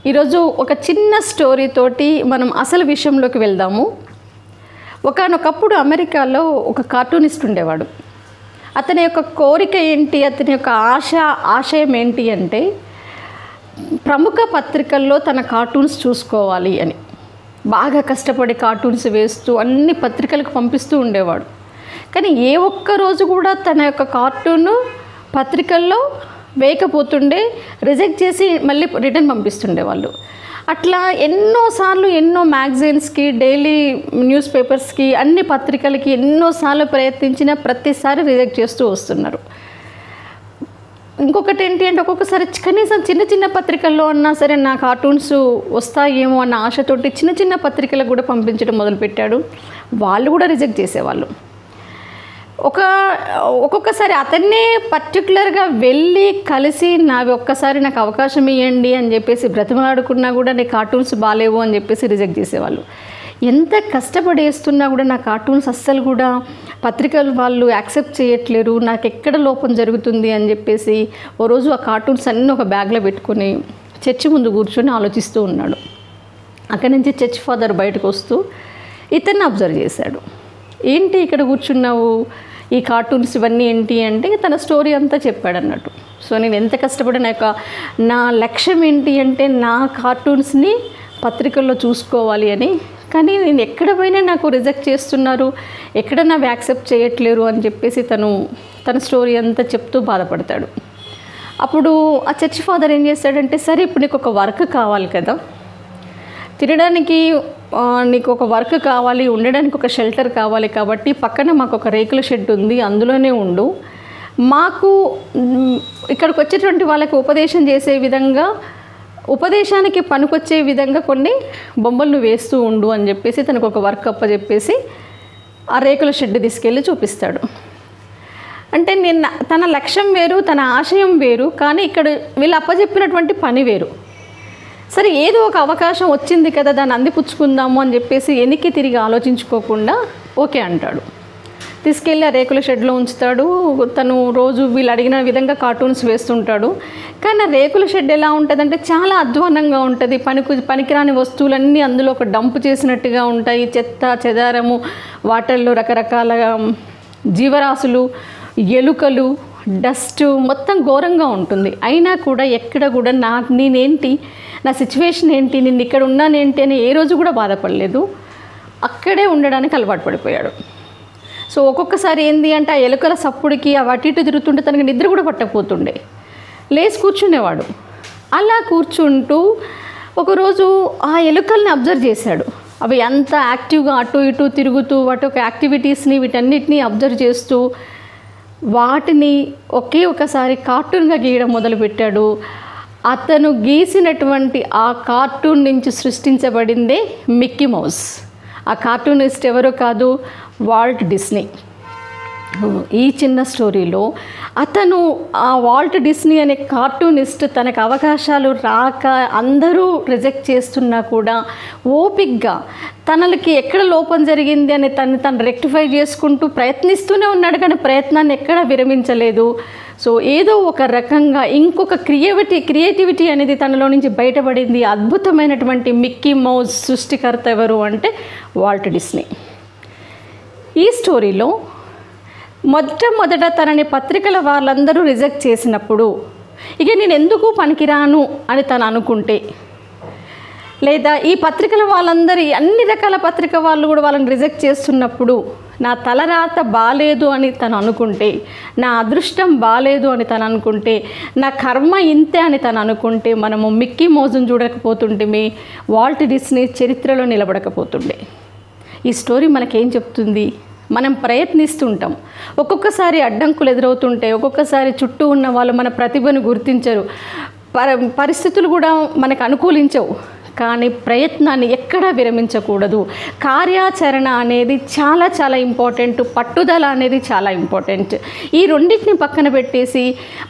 ఈరోజు ఒక చిన్న స్టోరీ తోటి మనం అసలు విషయంలోకి వెళ్దాము. ఒకానొకప్పుడు అమెరికాలో ఒక కార్టూనిస్ట్ ఉండేవాడు. అతని యొక్క కోరిక ఏంటి, అతని యొక్క ఆశయం ఏంటి అంటే ప్రముఖ పత్రికల్లో తన కార్టూన్స్ చూసుకోవాలి అని. బాగా కష్టపడి కార్టూన్స్ వేస్తూ అన్ని పత్రికలకు పంపిస్తూ ఉండేవాడు. కానీ ఏ ఒక్క రోజు కూడా తన యొక్క కార్టూను పత్రికల్లో వేయకపోతుండే, రిజెక్ట్ చేసి మళ్ళీ రిటర్న్ పంపిస్తుండేవాళ్ళు. అట్లా ఎన్నోసార్లు ఎన్నో మ్యాగజైన్స్కి, డైలీ న్యూస్ పేపర్స్కి, అన్ని పత్రికలకి ఎన్నోసార్లు ప్రయత్నించిన ప్రతిసారి రిజెక్ట్ చేస్తూ వస్తున్నారు. ఇంకొకటి ఏంటి అంటే ఒక్కొక్కసారి కనీసం చిన్న చిన్న పత్రికల్లో అన్నా సరే నా కార్టూన్స్ వస్తాయేమో అన్న ఆశతోటి చిన్న చిన్న పత్రికలకు కూడా పంపించడం మొదలుపెట్టాడు. వాళ్ళు కూడా రిజెక్ట్ చేసేవాళ్ళు. ఒక్కొక్కసారి అతన్నే పర్టికులర్గా వెళ్ళి కలిసి ఒక్కసారి నాకు అవకాశం ఇవ్వండి అని చెప్పేసి బ్రతిమలాడుకున్నా కూడా నీ కార్టూన్స్ బాగాలేవు అని చెప్పేసి రిజెక్ట్ చేసేవాళ్ళు. ఎంత కష్టపడేస్తున్నా కూడా నా కార్టూన్స్ అస్సలు కూడా పత్రికలు వాళ్ళు యాక్సెప్ట్ చేయట్లేరు, నాకు ఎక్కడ లోపం జరుగుతుంది అని చెప్పేసి ఓ రోజు ఆ కార్టూన్స్ అన్నీ ఒక బ్యాగ్లో పెట్టుకొని చర్చి ముందు కూర్చొని ఆలోచిస్తూ ఉన్నాడు. అక్కడి నుంచి చర్చ్ ఫాదర్ బయటకు వస్తూ ఇతన్ని అబ్జర్వ్ చేశాడు. ఏంటి ఇక్కడ కూర్చున్నావు, ఈ కార్టూన్స్ ఇవన్నీ ఏంటి అంటే తన స్టోరీ అంతా చెప్పాడు అన్నట్టు. సో నేను ఎంత కష్టపడి నా లక్ష్యం ఏంటి అంటే నా కార్టూన్స్ని పత్రికల్లో చూసుకోవాలి అని. కానీ నేను ఎక్కడ పోయినా నాకు రిజెక్ట్ చేస్తున్నారు, ఎక్కడ నాకు యాక్సెప్ట్ చేయట్లేరు అని చెప్పేసి తన స్టోరీ అంతా చెప్తూ బాధపడతాడు. అప్పుడు ఆ చర్చ్ ఫాదర్ ఏం చేస్తాడంటే, సరే ఇప్పుడు నీకు ఒక వర్క్ కావాలి కదా, తినడానికి నీకు ఒక వర్క్ కావాలి, ఉండడానికి ఒక షెల్టర్ కావాలి, కాబట్టి పక్కన మాకు ఒక రేకుల షెడ్ ఉంది, అందులోనే ఉండు, మాకు ఇక్కడికి వచ్చేటువంటి వాళ్ళకి ఉపదేశం చేసే విధంగా, ఉపదేశానికి పనికొచ్చే విధంగా కొన్ని బొమ్మలు వేస్తూ ఉండు అని చెప్పేసి తనకు ఒక వర్క్ అప్పచెప్పేసి ఆ రేకుల షెడ్ తీసుకెళ్ళి చూపిస్తాడు. అంటే తన లక్ష్యం వేరు, తన ఆశయం వేరు, కానీ ఇక్కడ వీళ్ళు అప్పచెప్పినటువంటి పని వేరు. సరే ఏదో ఒక అవకాశం వచ్చింది కదా, దాన్ని అందిపుచ్చుకుందాము అని చెప్పేసి వెనక్కి తిరిగి ఆలోచించుకోకుండా ఓకే అంటాడు. తీసుకెళ్ళి ఆ రేకుల షెడ్లో ఉంచుతాడు. తను రోజు వీళ్ళు అడిగిన విధంగా కార్టూన్స్ వేస్తుంటాడు. కానీ ఆ రేకుల షెడ్ ఎలా ఉంటుందంటే చాలా అధ్వానంగా ఉంటుంది. పనికిరాని వస్తువులన్నీ అందులో ఒక డంప్ చేసినట్టుగా ఉంటాయి. చెత్త చెదారము, వాటర్లో రకరకాల జీవరాశులు, ఎలుకలు, డస్ట్, మొత్తం ఘోరంగా ఉంటుంది. అయినా కూడా ఎక్కడ కూడా నేనేంటి, నా సిచ్యువేషన్ ఏంటి, నేను ఇక్కడ ఉన్నానేంటి అని ఏ రోజు కూడా బాధపడలేదు. అక్కడే ఉండడానికి అలవాటు పడిపోయాడు. సో ఒక్కొక్కసారి ఏంది అంటే ఆ ఎలుకల సప్పుడికి అటు ఇటు తిరుగుతుంటే తనకి నిద్ర కూడా పట్టకపోతుండే, లేచి కూర్చునేవాడు. అలా కూర్చుంటూ ఒకరోజు ఆ ఎలుకల్ని అబ్జర్వ్ చేశాడు. అవి అంత యాక్టివ్గా అటు ఇటు తిరుగుతూ వాటి యొక్క యాక్టివిటీస్ని వీటన్నిటిని అబ్జర్వ్ చేస్తూ వాటిని ఒకసారి కార్టూన్గా గీయడం మొదలుపెట్టాడు. అతను గీసినటువంటి ఆ కార్టూన్ నుంచి సృష్టించబడిందే మిక్కీ మౌస్. ఆ కార్టూనిస్ట్ ఎవరో కాదు, వాల్ట్ డిస్నీ. ఈ చిన్న స్టోరీలో అతను ఆ వాల్ట్ డిస్నీ అనే కార్టూనిస్ట్ తనకు అవకాశాలు రాక అందరూ రిజెక్ట్ చేస్తున్నా కూడా ఓపిక్గా తనకి ఎక్కడ లోపం జరిగింది అని తను రెక్టిఫై చేసుకుంటూ ప్రయత్నిస్తూనే ఉన్నాడు. కానీ ప్రయత్నాన్ని ఎక్కడా విరమించలేదు. సో ఏదో ఒక రకంగా ఇంకొక క్రియేటివిటీ అనేది తనలో నుంచి బయటపడింది. అద్భుతమైనటువంటి మిక్కీ మౌస్ సృష్టికర్త ఎవరు అంటే వాల్ట్ డిస్నీ. ఈ స్టోరీలో మొట్టమొదట తనని పత్రికల వాళ్ళందరూ రిజెక్ట్ చేసినప్పుడు ఇక నేను ఎందుకు పనికిరాను అని తను అనుకుంటే, లేదా ఈ పత్రికల వాళ్ళందరూ అన్ని రకాల పత్రిక వాళ్ళు కూడా వాళ్ళని రిజెక్ట్ చేస్తున్నప్పుడు నా తలరాత బాలేదు అని తను అనుకుంటే, నా అదృష్టం బాలేదు అని తను అనుకుంటే, నా కర్మ ఇంతే అని తను అనుకుంటే మనము మిక్కీ మౌస్ని చూడకపోతుంటే వాల్ట్ డిస్నీ చరిత్రలో నిలబడకపోతుండే. ఈ స్టోరీ మనకేం చెప్తుంది? మనం ప్రయత్నిస్తుంటాం, ఒక్కొక్కసారి అడ్డంకులు ఎదురవుతుంటాయి, ఒక్కొక్కసారి చుట్టూ ఉన్న వాళ్ళు మన ప్రతిభను గుర్తించరు, పరిస్థితులు కూడా మనకు అనుకూలించవు. కానీ ప్రయత్నాన్ని ఎక్కడా విరమించకూడదు. కార్యాచరణ అనేది చాలా చాలా ఇంపార్టెంట్, పట్టుదల అనేది చాలా ఇంపార్టెంట్. ఈ రెండింటిని పక్కన పెట్టేసి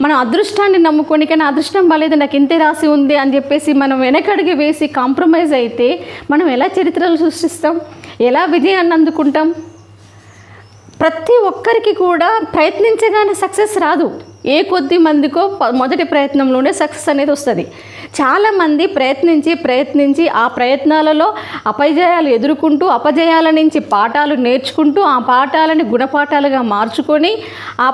మనం అదృష్టాన్ని నమ్ముకొని, కానీ అదృష్టం బాలేదు నాకు ఇంతే రాసి ఉంది అని చెప్పేసి మనం వెనకడిగి వేసి కాంప్రమైజ్ అయితే మనం ఎలా చరిత్రలు సృష్టిస్తాం, ఎలా విజయాన్ని అందుకుంటాం? ప్రతి ఒక్కరికి కూడా ప్రయత్నించగానే సక్సెస్ రాదు. ఏ కొద్ది మందికో మొదటి ప్రయత్నంలోనే సక్సెస్ అనేది వస్తుంది. చాలామంది ప్రయత్నించి ఆ ప్రయత్నాలలో అపజయాలు ఎదుర్కొంటూ అపజయాల నుంచి పాఠాలు నేర్చుకుంటూ ఆ పాఠాలని గుణపాఠాలుగా మార్చుకొని ఆ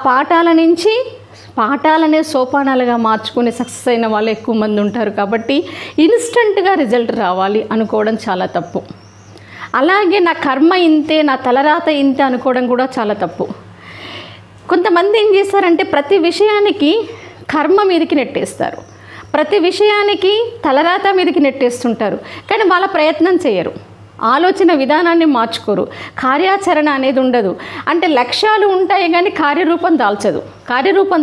పాఠాలనే సోపానాలుగా మార్చుకొని సక్సెస్ అయిన వాళ్ళు ఎక్కువ మంది ఉంటారు. కాబట్టి ఇన్స్టంట్గా రిజల్ట్ రావాలి అనుకోవడం చాలా తప్పు. అలాగే నా కర్మ ఇంతే, నా తలరాత ఇంతే అనుకోవడం కూడా చాలా తప్పు. కొంతమంది ఏం చేస్తారంటే ప్రతి విషయానికి కర్మ మీదకి నెట్టేస్తారు, ప్రతి విషయానికి తలరాత మీదకి నెట్టేస్తుంటారు. కానీ వాళ్ళ ప్రయత్నం చేయరు, ఆలోచన విధానాన్ని మార్చుకోరు, కార్యాచరణ అనేది ఉండదు. అంటే లక్ష్యాలు ఉంటాయి కానీ కార్యరూపం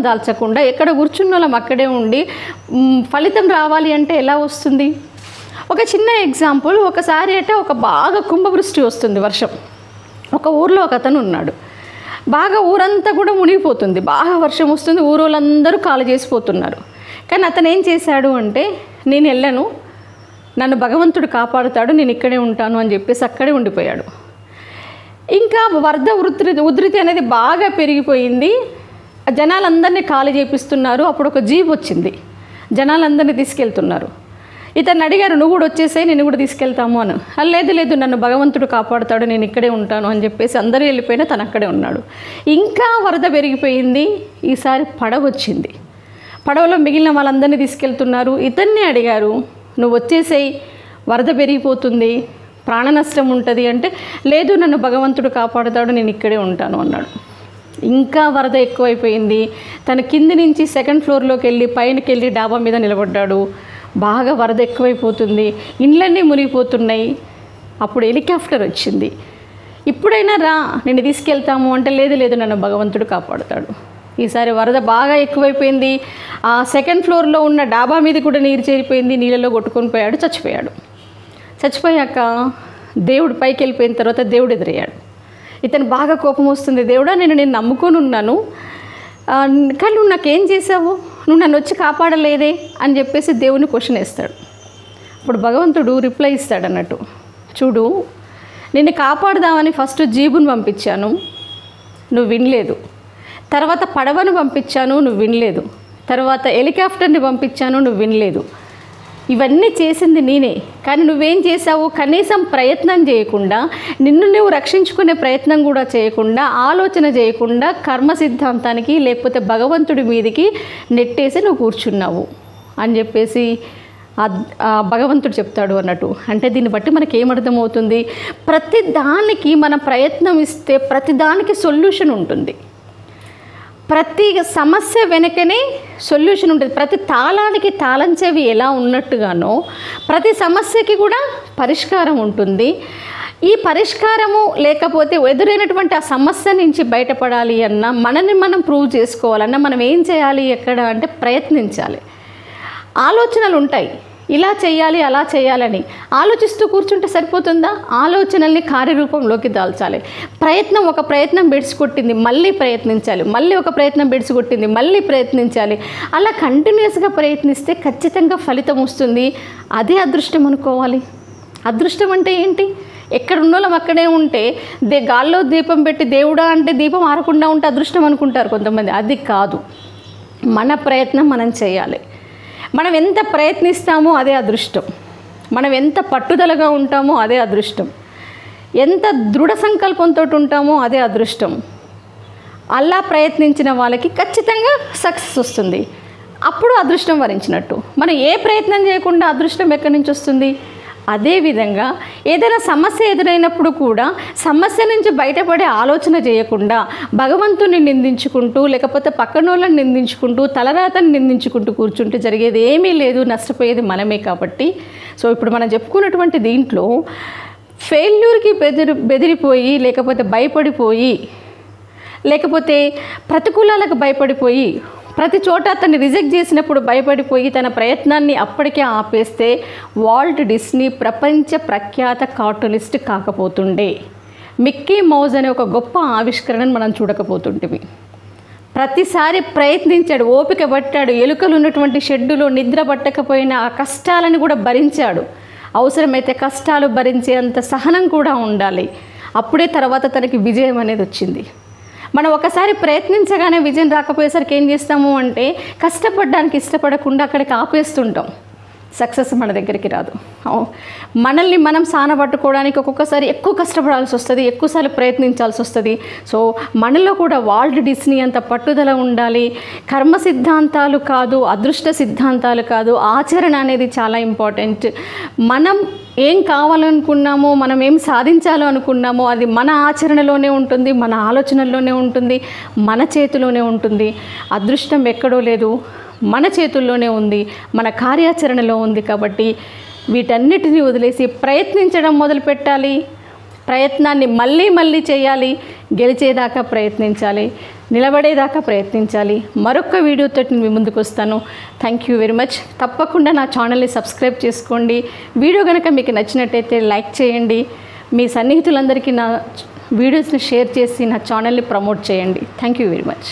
దాల్చకుండా ఎక్కడ కూర్చున్న వాళ్ళం అక్కడే ఉండి ఫలితం రావాలి అంటే ఎలా వస్తుంది? ఒక చిన్న ఎగ్జాంపుల్, ఒకసారి అంటే ఒక బాగా కుంభవృష్టి వస్తుంది, వర్షం. ఒక ఊర్లో ఒక అతను ఉన్నాడు, బాగా ఊరంతా కూడా మునిగిపోతుంది, బాగా వర్షం వస్తుంది, ఊరోళ్ళందరూ కాలు చేసిపోతున్నారు. కానీ అతను ఏం చేశాడు అంటే నేను వెళ్ళను, నన్ను భగవంతుడు కాపాడుతాడు, నేను ఇక్కడే ఉంటాను అని చెప్పేసి అక్కడే ఉండిపోయాడు. ఇంకా వరద ఉధృతి అనేది బాగా పెరిగిపోయింది, జనాలందరినీ ఖాళీ చేపిస్తున్నారు. అప్పుడు ఒక జీప్ వచ్చింది, జనాలందరినీ తీసుకెళ్తున్నారు. ఇతన్ని అడిగారు, నువ్వు కూడా వచ్చేసాయి, నేను కూడా తీసుకెళ్తాము అని. లేదు నన్ను భగవంతుడు కాపాడుతాడు, నేను ఇక్కడే ఉంటాను అని చెప్పేసి అందరూ వెళ్ళిపోయినా తను అక్కడే ఉన్నాడు. ఇంకా వరద పెరిగిపోయింది, ఈసారి పడవ వచ్చింది, పడవలో మిగిలిన వాళ్ళందరినీ తీసుకెళ్తున్నారు. ఇతన్ని అడిగారు, నువ్వు వచ్చేసేయి, వరద పెరిగిపోతుంది, ప్రాణ నష్టం ఉంటుంది అంటే, లేదు నన్ను భగవంతుడు కాపాడుతాడు, నేను ఇక్కడే ఉంటాను అన్నాడు. ఇంకా వరద ఎక్కువైపోయింది, తన కింది నుంచి సెకండ్ ఫ్లోర్లోకి వెళ్ళి పైనకి వెళ్ళి డాబా మీద నిలబడ్డాడు. బాగా వరద ఎక్కువైపోతుంది, ఇండ్లన్నీ మునిగిపోతున్నాయి. అప్పుడు హెలికాప్టర్ వచ్చింది, ఇప్పుడైనా రా నేను తీసుకెళ్తాము అంటే, లేదు నన్ను భగవంతుడు కాపాడుతాడు. ఈసారి వరద బాగా ఎక్కువైపోయింది, ఆ సెకండ్ ఫ్లోర్లో ఉన్న డాబా మీద కూడా నీరు చేరిపోయింది, నీళ్ళలో కొట్టుకొని పోయాడు, చచ్చిపోయాక దేవుడు పైకి వెళ్ళిపోయిన తర్వాత దేవుడు ఎదురయ్యాడు. ఇతను బాగా కోపం వస్తుంది, దేవుడా నేను నమ్ముకొని ఉన్నాను, కానీ నువ్వు నాకేం చేసావు, నువ్వు నన్ను వచ్చి కాపాడలేదే అని చెప్పేసి దేవుని క్వశ్చన్ వేస్తాడు. అప్పుడు భగవంతుడు రిప్లై ఇస్తాడు అన్నట్టు, చూడు నిన్ను కాపాడుదామని ఫస్ట్ జీబును పంపించాను, నువ్వు వినలేదు, తర్వాత పడవను పంపించాను, నువ్వు వినలేదు, తర్వాత హెలికాప్టర్ని పంపించాను, నువ్వు వినలేదు. ఇవన్నీ చేసింది నేనే, కానీ నువ్వేం చేసావు, కనీసం ప్రయత్నం చేయకుండా, నిన్ను నువ్వు రక్షించుకునే ప్రయత్నం కూడా చేయకుండా, ఆలోచన చేయకుండా కర్మ సిద్ధాంతానికి లేకపోతే భగవంతుడి మీదకి నెట్టేసి నువ్వు కూర్చున్నావు అని చెప్పేసి భగవంతుడు చెప్తాడు అన్నట్టు. అంటే దీన్ని బట్టి మనకి ఏమర్థమవుతుంది, ప్రతి దానికి మనం ప్రయత్నం ఇస్తే ప్రతి దానికి సొల్యూషన్ ఉంటుంది, ప్రతి సమస్య వెనకనే సొల్యూషన్ ఉంటుంది. ప్రతి తాళానికి తాళం చెవి ఎలా ఉన్నట్టుగానో ప్రతి సమస్యకి కూడా పరిష్కారం ఉంటుంది. ఈ పరిష్కారము లేకపోతే ఎదురైనటువంటి ఆ సమస్య నుంచి బయటపడాలి అన్నా, మనని మనం ప్రూవ్ చేసుకోవాలన్నా మనం ఏం చేయాలి ఎక్కడ అంటే ప్రయత్నించాలి. ఆలోచనలు ఉంటాయి, ఇలా చేయాలి అలా చేయాలని ఆలోచిస్తూ కూర్చుంటే సరిపోతుందా? ఆలోచనల్ని కార్యరూపంలోకి దాల్చాలి. ఒక ప్రయత్నం బెడిసికొట్టింది, మళ్ళీ ప్రయత్నించాలి, మళ్ళీ ఒక ప్రయత్నం బెడిసికొట్టింది, మళ్ళీ ప్రయత్నించాలి. అలా కంటిన్యూస్గా ప్రయత్నిస్తే ఖచ్చితంగా ఫలితం వస్తుంది. అదే అదృష్టం అనుకోవాలి. అదృష్టం అంటే ఏంటి? ఎక్కడ ఉన్నోళ్ళం అక్కడే ఉంటే గాల్లో దీపం పెట్టి దేవుడా అంటే దీపం ఆరకుండా ఉంటే అదృష్టం అనుకుంటారు కొంతమంది. అది కాదు, మన ప్రయత్నం మనం చేయాలి. మనం ఎంత ప్రయత్నిస్తామో అదే అదృష్టం, మనం ఎంత పట్టుదలగా ఉంటామో అదే అదృష్టం, ఎంత దృఢ సంకల్పంతో ఉంటామో అదే అదృష్టం. అలా ప్రయత్నించిన వాళ్ళకి ఖచ్చితంగా సక్సెస్ వస్తుంది, అప్పుడు అదృష్టం వరించినట్టు. మనం ఏ ప్రయత్నం చేయకుండా అదృష్టం ఎక్కడి నుంచి వస్తుంది? అదేవిధంగా ఏదైనా సమస్య ఎదురైనప్పుడు కూడా సమస్య నుంచి బయటపడే ఆలోచన చేయకుండా భగవంతుని నిందించుకుంటూ లేకపోతే పక్కనోళ్ళని నిందించుకుంటూ తలరాతని నిందించుకుంటూ కూర్చుంటే జరిగేది ఏమీ లేదు, నష్టపోయేది మనమే. కాబట్టి ఇప్పుడు మనం చెప్పుకున్నటువంటి దీంట్లో ఫెయిల్యూర్కి బెదిరిపోయి లేకపోతే భయపడిపోయి లేకపోతే ప్రతికూలాలకు భయపడిపోయి ప్రతి చోట అతన్ని రిజెక్ట్ చేసినప్పుడు భయపడిపోయి తన ప్రయత్నాన్ని అప్పటికే ఆపేస్తే వాల్ట్ డిస్నీ ప్రపంచ ప్రఖ్యాత కార్టూనిస్ట్ కాకపోతుండే, మిక్కీ మౌజ్ అనే ఒక గొప్ప ఆవిష్కరణను మనం చూడకపోతుంటివి. ప్రతిసారి ప్రయత్నించాడు, ఓపిక పట్టాడు, ఎలుకలు ఉన్నటువంటి షెడ్డులో నిద్ర పట్టకపోయినా ఆ కష్టాలను కూడా భరించాడు. అవసరమైతే కష్టాలు భరించేంత సహనం కూడా ఉండాలి. అప్పుడే తర్వాత తనకి విజయం అనేది వచ్చింది. మనం ఒకసారి ప్రయత్నించగానే విజయం రాకపోయేసరికి ఏం చేస్తాము అంటే కష్టపడడానికి ఇష్టపడకుండా అక్కడికి ఆపేస్తుంటాం. సక్సెస్ మన దగ్గరికి రాదు. మనల్ని మనం సానబట్టుకోవడానికి ఒక్కొక్కసారి ఎక్కువ కష్టపడాల్సి వస్తుంది, ఎక్కువసార్లు ప్రయత్నించాల్సి వస్తుంది. సో మనలో కూడా వాల్ట్ డిస్నీ అంత పట్టుదల ఉండాలి. కర్మ సిద్ధాంతాలు కాదు, అదృష్ట సిద్ధాంతాలు కాదు, ఆచరణ అనేది చాలా ఇంపార్టెంట్. మనం ఏం కావాలనుకున్నామో, మనం ఏం సాధించాలో అనుకున్నామో అది మన ఆచరణలోనే ఉంటుంది, మన ఆలోచనల్లోనే ఉంటుంది, మన చేతిలోనే ఉంటుంది. అదృష్టం ఎక్కడో లేదు, మన చేతుల్లోనే ఉంది, మన కార్యాచరణలో ఉంది. కాబట్టి వీటన్నిటిని వదిలేసి ప్రయత్నించడం మొదలుపెట్టాలి. ప్రయత్నాన్ని మళ్ళీ మళ్ళీ చేయాలి. గెలిచేదాకా ప్రయత్నించాలి, నిలబడేదాకా ప్రయత్నించాలి. మరొక వీడియోతో నేను మీ ముందుకు వస్తాను. Thank you very much. తప్పకుండా నా ఛానల్ని సబ్స్క్రైబ్ చేసుకోండి. వీడియో కనుక మీకు నచ్చినట్టయితే లైక్ చేయండి. మీ సన్నిహితులందరికీ నా వీడియోస్ని షేర్ చేసి నా ఛానల్ని ప్రమోట్ చేయండి. Thank you very much.